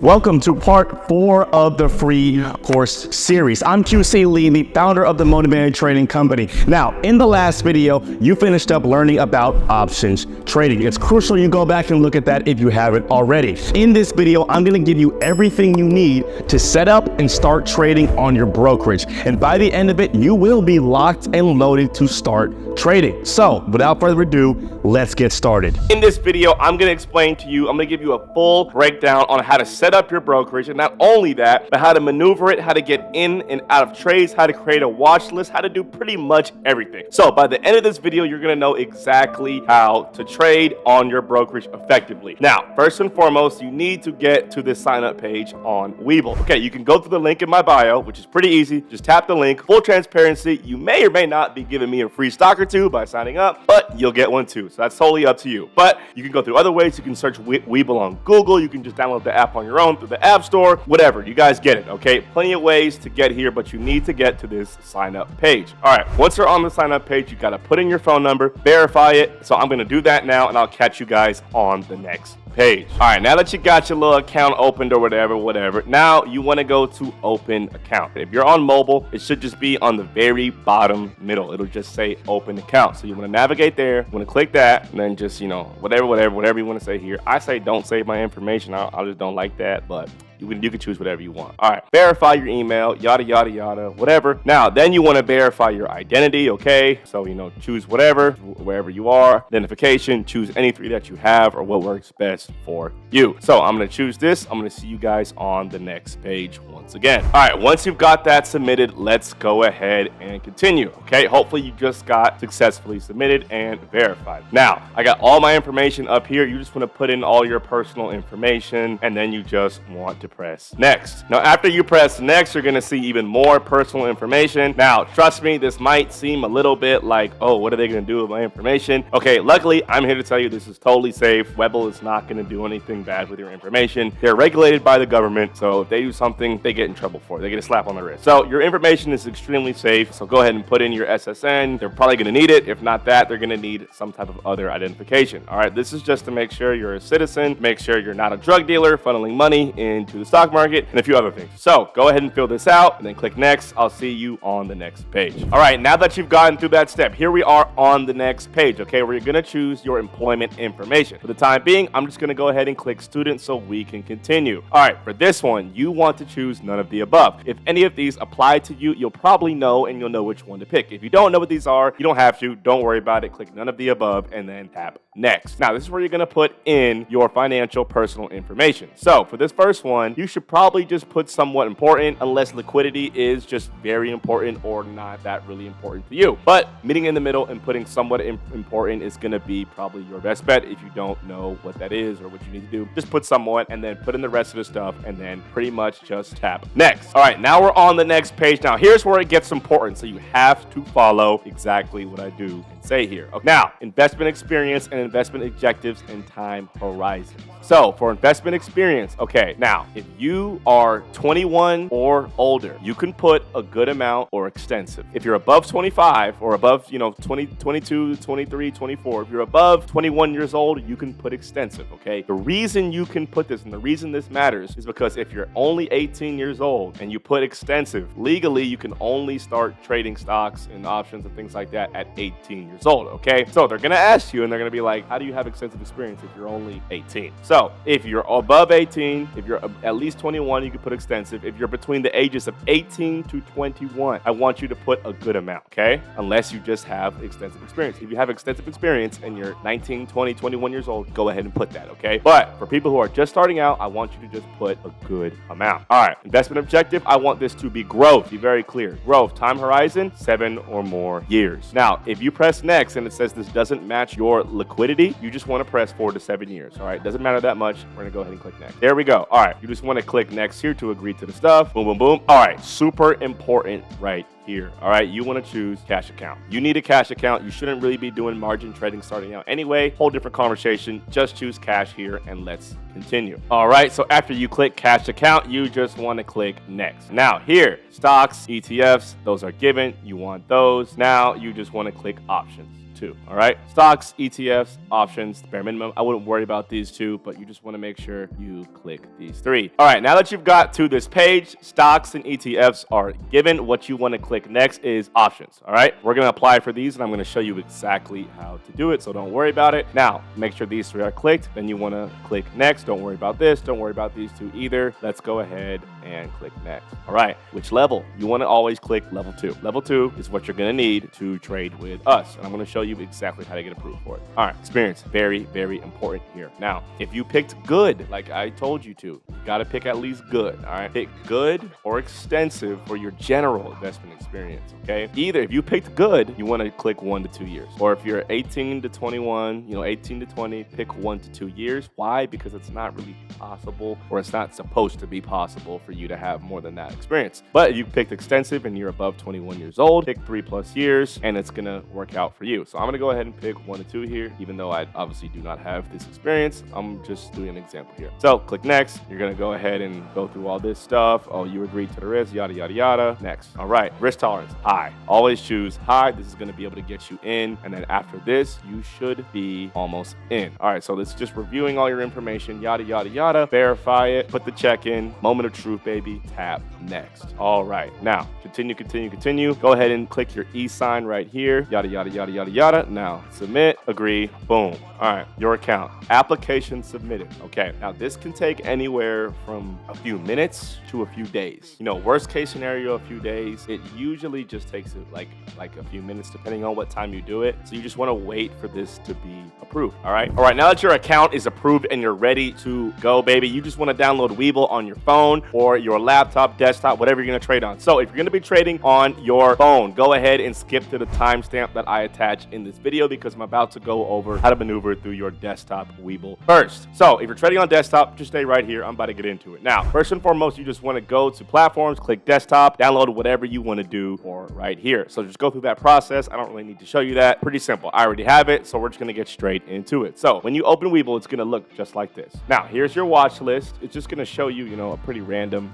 Welcome to part 4 of the free course series. I'm QC Lee, the founder of the Motivated Trading Company. Now, in the last video, you finished up learning about options trading. It's crucial you go back and look at that if you haven't already. In this video, I'm going to give you everything you need to set up and start trading on your brokerage. And by the end of it, you will be locked and loaded to start trading. So, without further ado, let's get started. In this video, I'm going to explain to you, I'm going to give you a full breakdown on how to set up your brokerage, and not only that, but how to maneuver it, how to get in and out of trades, how to create a watch list, how to do pretty much everything. So by the end of this video, you're going to know exactly how to trade on your brokerage effectively. Now, first and foremost, you need to get to this sign up page on Webull. Okay, you can go through the link in my bio, which is pretty easy. Just tap the link. Full transparency, you may or may not be giving me a free stock or two by signing up, but you'll get one too. So that's totally up to you. But you can go through other ways. You can search Webull on Google. You can just download the app on your own through the App Store, whatever. You guys get it, okay? Plenty of ways to get here, but you need to get to this sign up page. All right, once you're on the sign up page, you got to put in your phone number, verify it. So I'm going to do that now, and I'll catch you guys on the next page. All right, now that you got your little account opened or whatever, now you want to go to open account. If you're on mobile, it should just be on the very bottom middle. It'll just say open account. So you want to navigate there, you want to click that, and then just, whatever you want to say here. I say don't save my information. I just don't like that, but you can choose whatever you want. All right, verify your email, yada, yada, yada, whatever. Now, then you want to verify your identity, okay? So, choose whatever, wherever you are. Identification, choose any three that you have or what works best for you. So I'm going to choose this. I'm going to see you guys on the next page once again. All right, once you've got that submitted, let's go ahead and continue, okay? Hopefully you just got successfully submitted and verified. Now, I got all my information up here. You just want to put in all your personal information, and then you just want to press next. Now, after you press next, you're going to see even more personal information. Now, trust me, this might seem a little bit like, oh, what are they going to do with my information? Okay, luckily, I'm here to tell you this is totally safe. Webull is not going to do anything bad with your information. They're regulated by the government, so if they do something, they get in trouble for it. They get a slap on the wrist. So your information is extremely safe, so go ahead and put in your SSN. They're probably going to need it. If not that, they're going to need some type of other identification. All right, this is just to make sure you're a citizen, make sure you're not a drug dealer funneling money into the stock market, and a few other things. So go ahead and fill this out and then click next. I'll see you on the next page. All right, now that you've gotten through that step, here we are on the next page, okay, where you're going to choose your employment information. For the time being, I'm just going to go ahead and click student so we can continue. All right, for this one, you want to choose none of the above. If any of these apply to you, you'll probably know, and you'll know which one to pick. If you don't know what these are, you don't have to. Don't worry about it. Click none of the above and then tap next. Now, this is where you're going to put in your financial personal information. So for this first one, you should probably just put somewhat important, unless liquidity is just very important or not that really important to you. But meeting in the middle and putting somewhat important is going to be probably your best bet. If you don't know what that is or what you need to do, just put somewhat and then put in the rest of the stuff and then pretty much just tap next. All right, now we're on the next page. Now here's where it gets important, so you have to follow exactly what I do and say here. Okay. Now, investment experience and investment objectives and time horizon. So for investment experience, okay, now if you are 21 or older, you can put a good amount or extensive. If you're above 25 or above, 20, 22, 23, 24, if you're above 21 years old, you can put extensive, okay? The reason you can put this and the reason this matters is because if you're only 18 years old and you put extensive, legally you can only start trading stocks and options and things like that at 18 years old, okay? So they're going to ask you and they're going to be like, how do you have extensive experience if you're only 18? So if you're above 18, if you're at least 21, you can put extensive. If you're between the ages of 18 to 21, I want you to put a good amount, okay? Unless you just have extensive experience. If you have extensive experience and you're 19, 20, 21 years old, go ahead and put that, okay? But for people who are just starting out, I want you to just put a good amount. All right, investment objective, I want this to be growth. Be very clear. Growth, time horizon, 7 or more years. Now, if you press next and it says this doesn't match your liquidity, you just want to press 4 to 7 years, all right? Doesn't matter that much. We're gonna go ahead and click next. There we go. All right, you just want to click next here to agree to the stuff. Boom, boom, boom. All right, super important right here. All right, you want to choose cash account. You need a cash account. You shouldn't really be doing margin trading starting out anyway. Whole different conversation. Just choose cash here and let's continue. All right, so after you click cash account, you just want to click next. Now here, stocks, ETFs, those are given. You want those. Now you just want to click options. two. All right, stocks, ETFs, options, the bare minimum. I wouldn't worry about these two, but you just want to make sure you click these three. All right, now that you've got to this page, stocks and ETFs are given. What you want to click next is options. All right, we're going to apply for these and I'm going to show you exactly how to do it, so don't worry about it. Now, make sure these three are clicked. Then you want to click next. Don't worry about this. Don't worry about these two either. Let's go ahead and click next. All right, which level? You want to always click level 2. Level 2 is what you're going to need to trade with us, and I'm going to show you exactly how to get approved for it. All right, experience, very, very important here. Now, if you picked good, like I told you to, you got to pick at least good. All right, pick good or extensive for your general investment experience. Okay, either if you picked good, you want to click 1 to 2 years, or if you're 18 to 21, 18 to 20, pick 1 to 2 years. Why? Because it's not really possible, or it's not supposed to be possible for you to have more than that experience. But if you picked extensive and you're above 21 years old, pick 3+ years and it's gonna work out for you. So I'm gonna go ahead and pick 1 to 2 here, even though I obviously do not have this experience. I'm just doing an example here. So click next. You're gonna go ahead and go through all this stuff. Oh, you agreed to the risk, yada, yada, yada. Next. All right, risk tolerance, high. Always choose high. This is gonna be able to get you in. And then after this, you should be almost in. All right, so this is just reviewing all your information, yada, yada, yada. Verify it, put the check in, moment of truth, baby, tap next. All right, now continue, continue, continue. Go ahead and click your e-sign right here, yada, yada, yada, yada, yada. Now submit, agree, boom. All right, your account, application submitted. Okay, now this can take anywhere from a few minutes to a few days. Worst case scenario, a few days. It usually just takes like a few minutes depending on what time you do it. So you just want to wait for this to be approved. All right, now that your account is approved and you're ready to go, baby, you just want to download Webull on your phone or your laptop, desktop, whatever you're going to trade on. So if you're going to be trading on your phone, go ahead and skip to the timestamp that I attach in this video, because I'm about to go over how to maneuver through your desktop Webull first. So if you're trading on desktop, just stay right here. I'm about to get into it. Now, first and foremost, you just want to go to platforms, click desktop, download whatever you want to do or right here. So just go through that process. I don't really need to show you that. Pretty simple. I already have it, so we're just going to get straight into it. So when you open Webull, it's going to look just like this. Now, here's your watch list. It's just going to show you, a pretty random,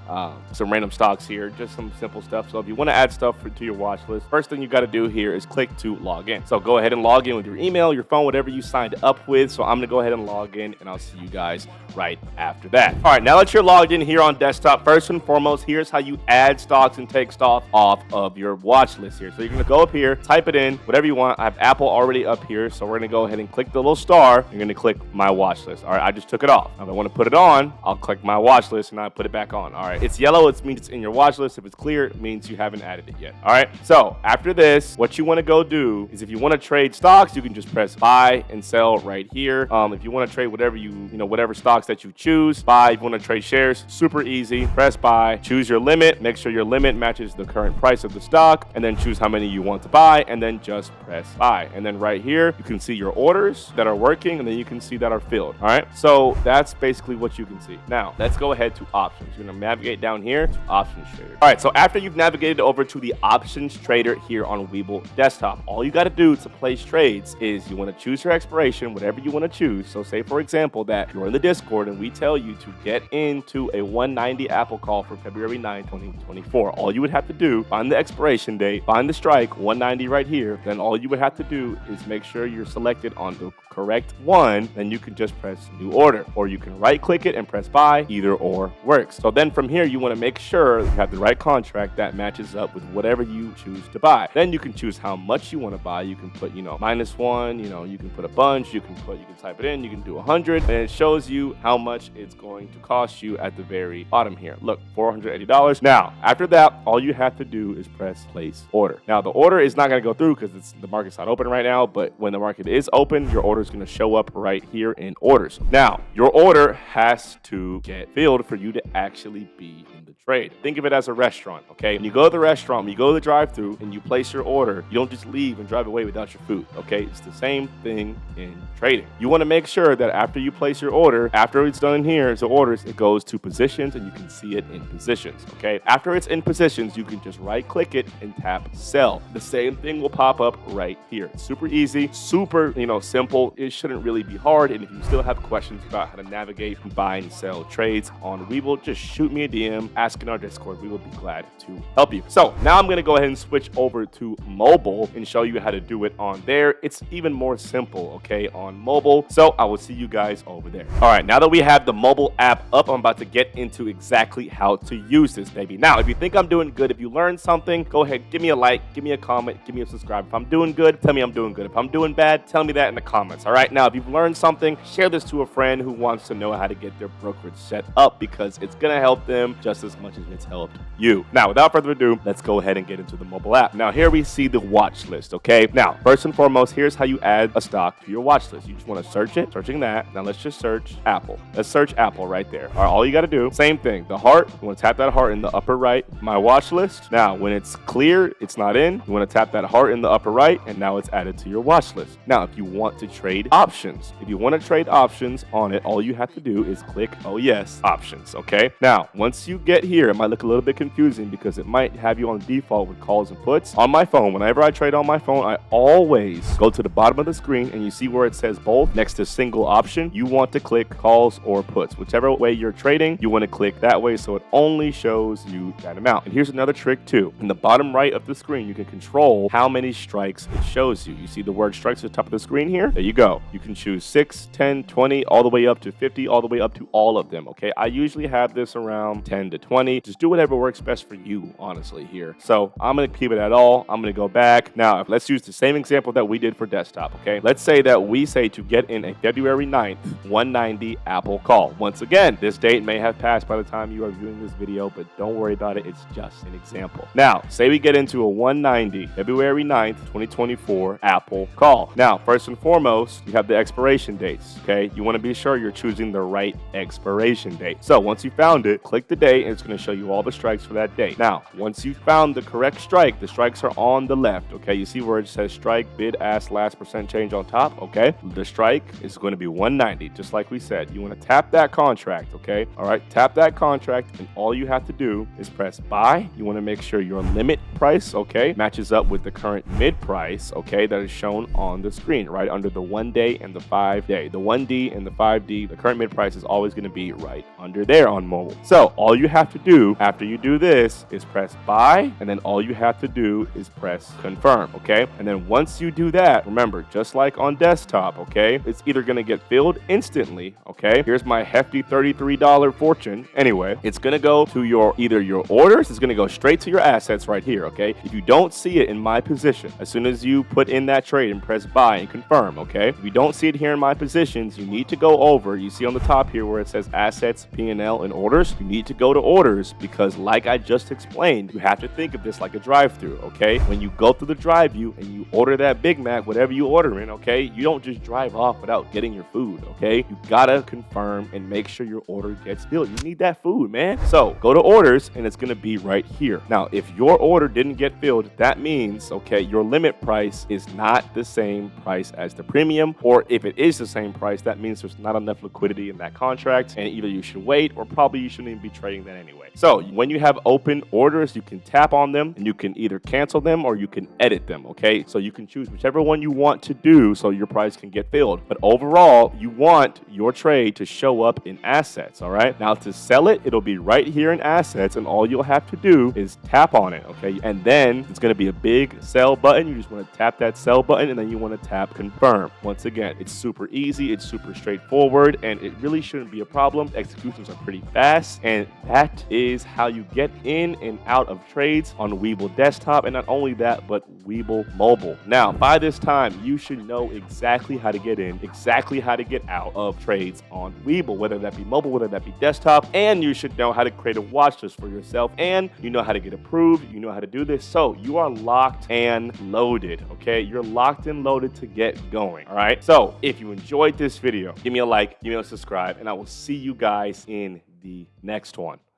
some random stocks here, just some simple stuff. So if you want to add stuff to your watch list, first thing you got to do here is click to log in. So go ahead and log in with your email, your phone, whatever you signed up with. So I'm going to go ahead and log in, and I'll see you guys right after that. All right, now that you're logged in here on desktop, first and foremost, here's how you add stocks and take stock off of your watch list here. So you're going to go up here, type it in, whatever you want. I have Apple already up here, so we're going to go ahead and click the little star. You're going to click my watch list. All right, I just took it off. Now if I want to put it on, I'll click my watch list and I put it back on. All right, it's yellow, it means it's in your watch list. If it's clear, it means you haven't added it yet. All right, so after this, what you want to go do is, if you want to trade stocks, you can just press buy and sell right here. If you want to trade whatever whatever stocks that you choose, buy. If you want to trade shares, super easy. Press buy, choose your limit, make sure your limit matches the current price of the stock, and then choose how many you want to buy, and then just press buy. And then right here, you can see your orders that are working, and then you can see that are filled. All right, so that's basically what you can see. Now, let's go ahead to options. You're going to navigate down here to options trader. All right, so after you've navigated over to the options trader here on Webull desktop, all you got to do to place trades is you want to choose your expiration, whatever you want to choose. So say, for example, that you're in the Discord and we tell you to get into a 190 Apple call for February 9, 2024. All you would have to do, find the expiration date, find the strike, 190 right here. Then all you would have to do is make sure you're selected on the correct one. Then you can just press new order, or you can right click it and press buy. Either or works. So then from here, you want to make sure you have the right contract that matches up with whatever you choose to buy. Then you can choose how much you want to buy. You can put, -1, you can put a bunch, you can type it in, you can do 100, and it shows you how much it's going to cost you at the very bottom here. Look, $480. Now, after that, all you have to do is press place order. Now, the order is not going to go through because the market's not open right now, but when the market is open, your order is going to show up right here in orders. Now, your order has to get filled for you to actually be in the trade. Think of it as a restaurant, okay? When you go to the restaurant, when you go to the drive-thru and you place your order, you don't just leave and drive away without your food, okay? It's the same thing in trading. You want to make sure that after you place your order, after it's done in here, so orders, it goes to positions and you can see it in positions, okay? After it's in positions, you can just right-click it and tap sell. The same thing will pop up right here. It's super easy, super, simple. It shouldn't really be hard. And if you still have questions about how to navigate and buy and sell trades on Webull, just shoot me a DM, ask in our Discord. We will be glad to help you. So now I'm going to go ahead and switch over to mobile and show you how to do it on there. It's even more simple, okay, on mobile. So I will see you guys over there. All right, now that we have the mobile app up, I'm about to get into exactly how to use this, baby. Now, if you think I'm doing good, if you learned something, go ahead, give me a like, give me a comment, give me a subscribe. If I'm doing good, tell me I'm doing good. If I'm doing bad, tell me that in the comments. All right, now if you've learned something, share this to a friend who wants to know how to get their brokerage set up, because it's gonna help them just as much as it's helped you. Now, without further ado, let's go ahead and get into the mobile app. Now, here we see the watch list, okay? Now, first and foremost, here's how you add a stock to your watch list. You just wanna search it, searching that. Now let's just search Apple. Let's search Apple right there. All right, all you gotta do, same thing, the heart, you wanna tap that heart in the upper right, my watch list. Now, when it's clear, it's not in, you wanna tap that heart in the upper right, and now it's added to your watch list. Now, if you want to trade options, if you wanna trade options on it, all you have to do is click, oh yes, options, okay? Now, once you get here, it might look a little bit confusing because it might have you on default with calls and puts. On my phone, whenever I trade on my phone, I always go to the bottom of the screen and you see where it says both next to single option. You want to click calls or puts. Whichever way you're trading, you want to click that way so it only shows you that amount. And here's another trick too. In the bottom right of the screen, you can control how many strikes it shows you. You see the word strikes at the top of the screen here? There you go. You can choose 6, 10, 20, all the way up to 50, all the way up to all of them, okay? I usually have this around 10 to 20. Just do whatever works best for you, honestly, here. So I'm going to keep it at all. I'm going to go back. Now, let's use the same example that we did for desktop, okay? Let's say that we say to get in a February 9th, 190 Apple call. Once again, this date may have passed by the time you are viewing this video, but don't worry about it. It's just an example. Now, say we get into a 190 February 9th, 2024 Apple call. Now, first and foremost, you have the expiration dates, okay? You want to be sure you're choosing the right expiration date. So once you found it, click the date and it's going to show you all the strikes for that date. Now, once you found the correct strike, the strikes are on the left, okay? You see where it says strike, bid, ask, last percent change on top, okay? The strike is going to be 190, just like we said. You want to tap that contract, okay? All right, tap that contract and all you have to do is press buy. You want to make sure your limit price, okay, matches up with the current mid price, okay, that is shown on the screen, right under the 1 day and the 5 day. The 1D and the 5D, the current mid price is always going to be right under there on mobile. So all you have to do after you do this is press buy, and then all you have to do is press confirm, okay? And then once you do that, remember, just like on desktop, okay, it's either going to get filled instantly, okay? Here's my hefty $33 fortune. Anyway, it's going to go to either your orders, it's going to go straight to your assets right here, okay? If you don't see it in my position, as soon as you put in that trade and press buy and confirm, okay? If you don't see it here in my positions, you need to go over, you see on the top here where it says assets, P&L, and orders, you need to go to orders because like I just explained, you have to think of this like a drive-through, okay? When you go through the drive-thru and you order that Big Mac, whatever you order in, okay? You don't just drive off without getting your food, okay? You gotta confirm and make sure your order gets filled. You need that food, man. So go to orders and it's gonna be right here. Now, if your order didn't get filled, that means, okay, your limit price is not the same price as the premium, or if it is the same price, that means there's not enough liquidity in that contract and either you should wait or probably you shouldn't even be trading that anyway. So when you have open orders, you can tap on them and you can either cancel them or you can edit them, okay? So you can choose whichever one you want to do so your price can get filled. But overall, you want your trade to show up in assets, all right? Now to sell it, it'll be right here in assets and all you'll have to do is tap on it, okay? And then it's gonna be a big sell button. You just wanna tap that sell button and then you wanna tap confirm. Once again, it's super easy, it's super straightforward, and it really shouldn't be a problem. Executions are pretty fast, and that is how you get in and out of trades on Webull desktop, and not only that, but Webull mobile. Now, by this time, you should know exactly how to get in, exactly how to get out of trades on Webull, whether that be mobile, whether that be desktop, and you should know how to create a watch list for yourself, and you know how to get approved, you know how to do this, so you are locked and loaded, okay? You're locked and loaded to get going, all right? So, if you enjoyed this video, give me a like, give me a subscribe, and I will see you guys in the next one.